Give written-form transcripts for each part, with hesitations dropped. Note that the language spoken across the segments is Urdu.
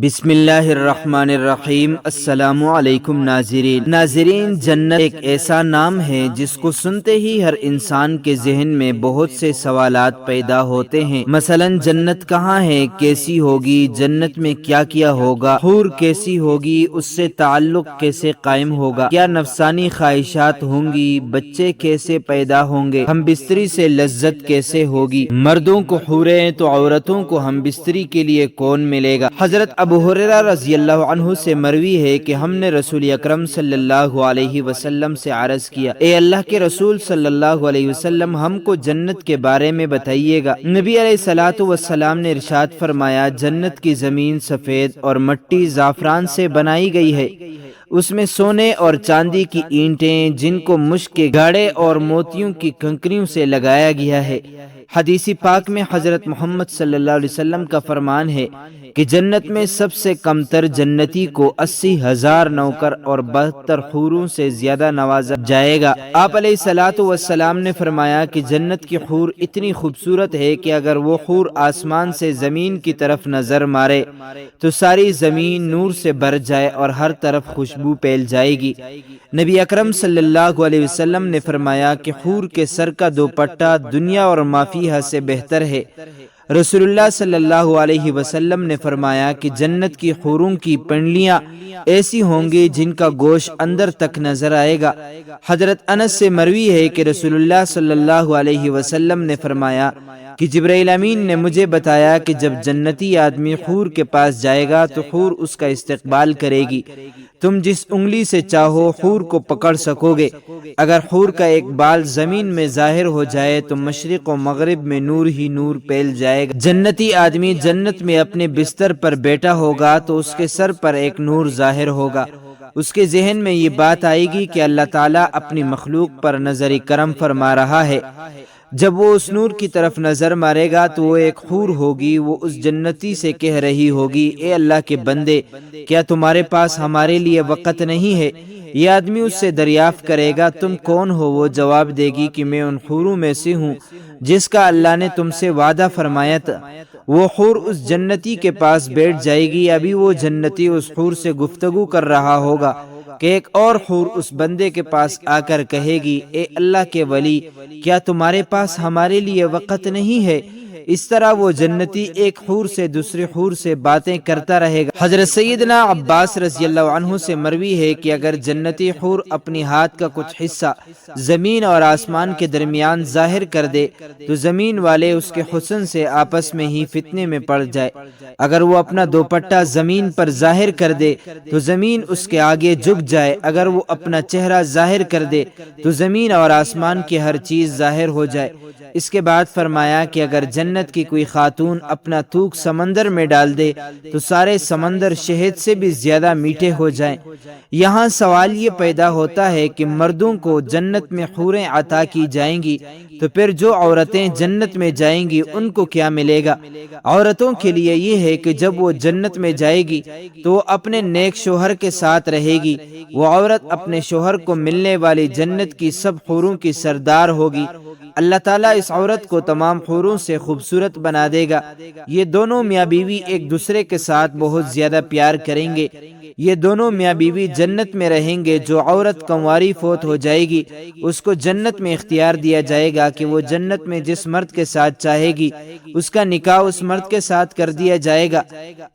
بسم اللہ الرحمن الرحیم۔ السلام علیکم ناظرین، جنت ایک ایسا نام ہے جس کو سنتے ہی ہر انسان کے ذہن میں بہت سے سوالات پیدا ہوتے ہیں۔ مثلا جنت کہاں ہے، کیسی ہوگی، جنت میں کیا کیا ہوگا، حور کیسی ہوگی، اس سے تعلق کیسے قائم ہوگا، کیا نفسانی خواہشات ہوں گی، بچے کیسے پیدا ہوں گے، ہم بستری سے لذت کیسے ہوگی، مردوں کو حوریں تو عورتوں کو ہم بستری کے لیے کون ملے گا۔ حضرت ابو ہریرہ رضی اللہ عنہ سے مروی ہے کہ ہم نے رسول اکرم صلی اللہ علیہ وسلم سے عرض کیا، اے اللہ کے رسول صلی اللہ علیہ وسلم، ہم کو جنت کے بارے میں بتائیے گا۔ نبی علیہ الصلوۃ والسلام نے ارشاد فرمایا، جنت کی زمین سفید اور مٹی زعفران سے بنائی گئی ہے، اس میں سونے اور چاندی کی اینٹیں جن کو مشک کے گاڑے اور موتیوں کی کنکریوں سے لگایا گیا ہے۔ حدیث پاک میں حضرت محمد صلی اللہ علیہ وسلم کا فرمان ہے کہ جنت میں سب سے کم تر جنتی کو 80,000 نوکر اور 72 حوروں سے زیادہ نوازا جائے گا۔ آپ علیہ الصلوۃ والسلام نے فرمایا کہ جنت کی حور اتنی خوبصورت ہے کہ اگر وہ حور آسمان سے زمین کی طرف نظر مارے تو ساری زمین نور سے بھر جائے اور ہر طرف خوشبو پھیل جائے گی۔ نبی اکرم صلی اللہ علیہ وسلم نے فرمایا کہ حور کے سر کا دوپٹہ دنیا اور ما فیہا سے بہتر ہے۔ رسول اللہ صلی اللہ علیہ وسلم نے فرمایا کہ جنت کی حوروں کی پنڈلیاں ایسی ہوں گی جن کا گوشت اندر تک نظر آئے گا۔ حضرت انس سے مروی ہے کہ رسول اللہ صلی اللہ علیہ وسلم نے فرمایا کہ جبرائیل امین نے مجھے بتایا کہ جب جنتی آدمی حور کے پاس جائے گا تو حور اس کا استقبال کرے گی، تم جس انگلی سے چاہو حور کو پکڑ سکو گے۔ اگر حور کا ایک بال زمین میں ظاہر ہو جائے تو مشرق و مغرب میں نور ہی نور پھیل جائے گا۔ جنتی آدمی جنت میں اپنے بستر پر بیٹھا ہوگا تو اس کے سر پر ایک نور ظاہر ہوگا، اس کے ذہن میں یہ بات آئے گی کہ اللہ تعالیٰ اپنی مخلوق پر نظر کرم فرما رہا ہے۔ جب وہ اس نور کی طرف نظر مارے گا تو وہ ایک حور ہوگی، وہ اس جنتی سے کہہ رہی ہوگی، اے اللہ کے بندے، کیا تمہارے پاس ہمارے لیے وقت نہیں ہے؟ یہ آدمی اس سے دریافت کرے گا، تم کون ہو؟ وہ جواب دے گی کہ میں ان حوروں میں سے ہوں جس کا اللہ نے تم سے وعدہ فرمایا تھا۔ وہ حور اس جنتی کے پاس بیٹھ جائے گی، ابھی وہ جنتی اس حور سے گفتگو کر رہا ہوگا کہ ایک اور حور اس بندے کے پاس آ کر کہے گی، اے اللہ کے ولی، کیا تمہارے پاس ہمارے لیے وقت نہیں ہے؟ اس طرح وہ جنتی ایک حور سے دوسری حور سے باتیں کرتا رہے گا۔ حضرت سیدنا عباس رضی اللہ عنہ سے مروی ہے کہ اگر جنتی حور اپنی ہاتھ کا کچھ حصہ زمین اور آسمان کے درمیان ظاہر کر دے تو زمین والے اس کے حسن سے آپس میں ہی فتنے میں پڑ جائے۔ اگر وہ اپنا دوپٹہ زمین پر ظاہر کر دے تو زمین اس کے آگے جھک جائے۔ اگر وہ اپنا چہرہ ظاہر کر دے تو زمین اور آسمان کی ہر چیز ظاہر ہو جائے۔ اس کے بعد فرمایا کہ اگر جنت کی کوئی خاتون اپنا تھوک سمندر میں ڈال دے تو سارے سمندر شہد سے بھی زیادہ میٹھے ہو جائیں۔ یہاں سوال یہ پیدا ہوتا ہے کہ مردوں کو جنت میں حوریں عطا کی جائیں گی تو پھر جو عورتیں جنت میں جائیں گی ان کو کیا ملے گا؟ عورتوں کے لیے یہ ہے کہ جب وہ جنت میں جائے گی تو وہ اپنے نیک شوہر کے ساتھ رہے گی۔ وہ عورت اپنے شوہر کو ملنے والی جنت کی سب حوروں کی سردار ہوگی۔ اللہ تعالیٰ اس عورت کو تمام حوروں سے خوبصورت بنا دے گا۔ یہ دونوں میاں بیوی ایک دوسرے کے ساتھ بہت زیادہ پیار کریں گے۔ یہ دونوں میاں بیوی جنت میں رہیں گے۔ جو عورت کنواری فوت ہو جائے گی اس کو جنت میں اختیار دیا جائے گا کہ وہ جنت میں جس مرد کے ساتھ چاہے گی اس کا نکاح اس مرد کے ساتھ کر دیا جائے گا۔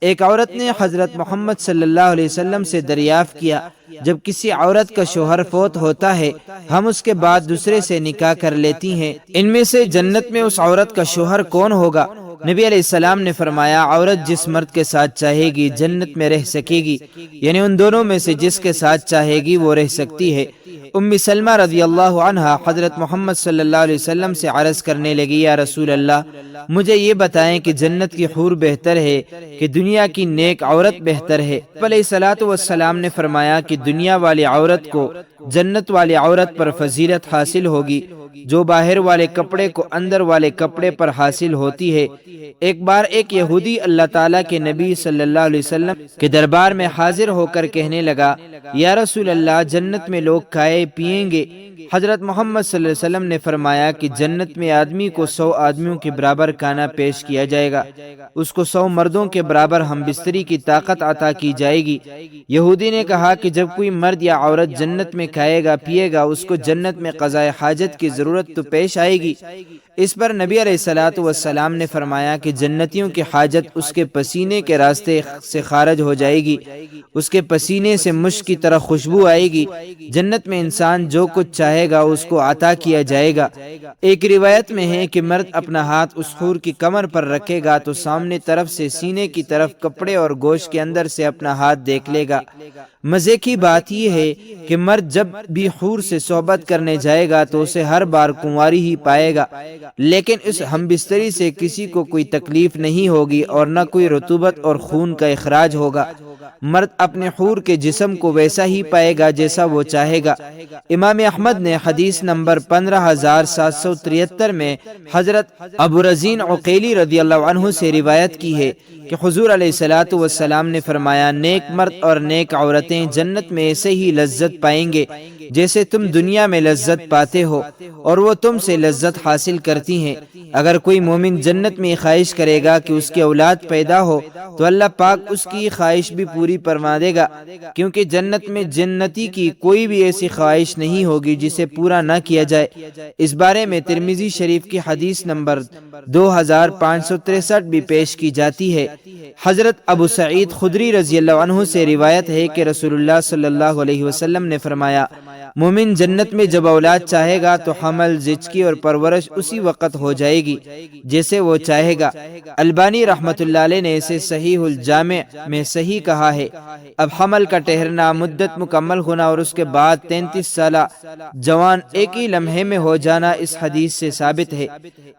ایک عورت نے حضرت محمد صلی اللہ علیہ وسلم سے دریافت کیا، جب کسی عورت کا شوہر فوت ہوتا ہے ہم اس کے بعد دوسرے سے نکاح کر لیتی ہیں، ان میں سے جنت میں اس عورت کا شوہر کون ہوگا؟ نبی علیہ السلام نے فرمایا، عورت جس مرد کے ساتھ چاہے گی جنت میں رہ سکے گی، یعنی ان دونوں میں سے جس کے ساتھ چاہے گی وہ رہ سکتی ہے۔ ام سلمہ رضی اللہ عنہا حضرت محمد صلی اللہ علیہ وسلم سے عرض کرنے لگی، یا رسول اللہ، مجھے یہ بتائیں کہ جنت کی حور بہتر ہے کہ دنیا کی نیک عورت بہتر ہے؟ علیہ الصلوۃ والسلام نے فرمایا کہ دنیا والی عورت کو جنت والی عورت پر فضیلت حاصل ہوگی، جو باہر والے کپڑے کو اندر والے کپڑے پر حاصل ہوتی ہے۔ ایک بار ایک یہودی اللہ تعالیٰ کے نبی صلی اللہ علیہ وسلم کے دربار میں حاضر ہو کر کہنے لگا، یا رسول اللہ، جنت میں لوگ کھائے پیئیں گے۔ حضرت محمد صلی اللہ علیہ وسلم نے فرمایا کہ جنت میں آدمی کو 100 آدمیوں کے برابر کھانا پیش کیا جائے گا، اس کو 100 مردوں کے برابر ہم بستری کی طاقت عطا کی جائے گی۔ یہودی نے کہا کہ جب کوئی مرد یا عورت جنت میں کھائے گا پیے گا، اس کو جنت میں قضاء حاجت کی ضرورت تو پیش آئے گی۔ اس پر نبی علیہ الصلوۃ والسلام نے فرمایا کہ جنتیوں کی حاجت اس کے پسینے کے راستے سے خارج ہو جائے گی، اس کے پسینے سے مشک کی طرح خوشبو آئے گی۔ جنت میں انسان جو کچھ چاہے گا اس کو عطا کیا جائے گا۔ ایک روایت میں ہے کہ مرد اپنا ہاتھ اس حور کی کمر پر رکھے گا تو سامنے طرف سے سینے کی طرف کپڑے اور گوشت کے اندر سے اپنا ہاتھ دیکھ لے گا۔ مزے کی بات یہ ہے کہ مرد جب بھی حور سے صحبت کرنے جائے گا تو اسے ہر بار کنواری ہی پائے گا، لیکن اس ہم بستری سے کسی کو کوئی تکلیف نہیں ہوگی اور نہ کوئی رطوبت اور خون کا اخراج ہوگا۔ مرد اپنے حور کے جسم کو ویسا ہی پائے گا جیسا وہ چاہے گا۔ امام احمد نے حدیث نمبر 15773 میں حضرت ابو رزین عقیلی رضی اللہ عنہ سے روایت کی ہے کہ حضور علیہ الصلوۃ والسلام نے فرمایا، نیک مرد اور نیک عورتیں جنت میں ایسے ہی لذت پائیں گے جیسے تم دنیا میں لذت پاتے ہو، اور وہ تم سے لذت حاصل کرتی ہیں۔ اگر کوئی مومن جنت میں خواہش کرے گا کہ اس کی اولاد پیدا ہو تو اللہ پاک اس کی خواہش بھی پوری فرما دے گا، کیونکہ جنت میں جنتی کی کوئی بھی ایسی خواہش نہیں ہوگی جسے پورا نہ کیا جائے۔ اس بارے میں ترمذی شریف کی حدیث نمبر 2563 بھی پیش کی جاتی ہے۔ حضرت ابو سعید خدری رضی اللہ عنہ سے روایت ہے کہ رسول اللہ صلی اللہ علیہ وسلم نے فرمایا، مومن جنت میں جب اولاد چاہے گا تو حمل، زچگی اور پرورش اسی وقت ہو جائے گی جیسے وہ چاہے گا۔ البانی رحمۃ اللہ علیہ نے اسے صحیح الجامع میں صحیح کہا ہے۔ اب حمل کا ٹھہرنا، مدت مکمل ہونا اور اس کے بعد 33 سالہ جوان ایک ہی لمحے میں ہو جانا اس حدیث سے ثابت ہے۔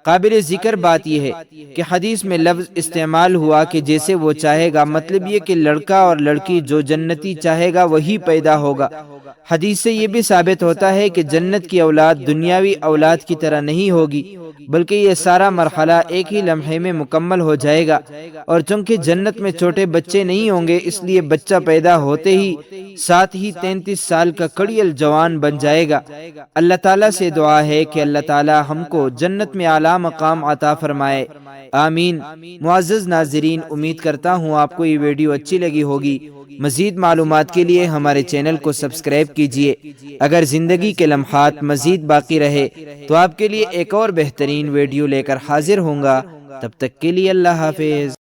قابل ذکر بات یہ ہے کہ حدیث میں لفظ استعمال ہوا کہ جیسے وہ چاہے گا، مطلب یہ کہ لڑکا اور لڑکی جو جنتی چاہے گا وہی پیدا ہوگا۔ حدیث سے یہ بھی ثابت ہوتا ہے کہ جنت کی اولاد دنیاوی اولاد کی طرح نہیں ہوگی، بلکہ یہ سارا مرحلہ ایک ہی لمحے میں مکمل ہو جائے گا۔ اور چونکہ جنت میں چھوٹے بچے نہیں ہوں گے، اس لیے بچہ پیدا ہوتے ہی ساتھ ہی 33 سال کا کڑیل جوان بن جائے گا۔ اللہ تعالیٰ سے دعا ہے کہ اللہ تعالیٰ ہم کو جنت میں اعلیٰ مقام عطا فرمائے، آمین۔ معزز ناظرین، امید کرتا ہوں آپ کو یہ ویڈیو اچھی لگی ہوگی۔ مزید معلومات کے لیے ہمارے چینل کو سبسکرائب کیجیے۔ اگر زندگی کے لمحات مزید باقی رہے تو آپ کے لیے ایک اور بہترین ویڈیو لے کر حاضر ہوں گا۔ تب تک کے لیے اللہ حافظ۔